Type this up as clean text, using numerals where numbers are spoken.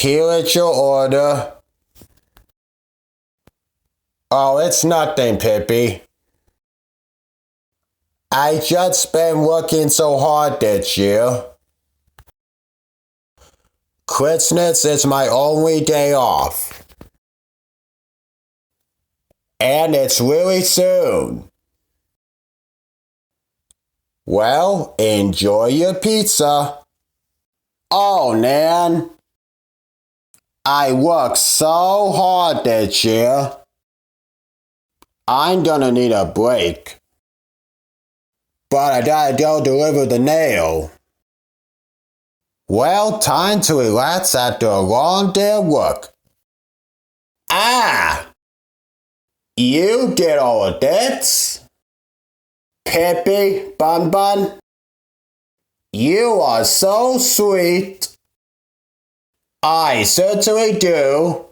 here at your order. Oh, it's nothing, Pibby. I just been working so hard this year. Christmas is my only day off. And it's really soon. Well, enjoy your pizza. Oh, Nan. I worked so hard this year. I'm gonna need a break. But I gotta go deliver the mail. Well, time to relax after a long day of work. Ah! You did all of this? Pibby, Bun Bun? You are so sweet. I certainly do.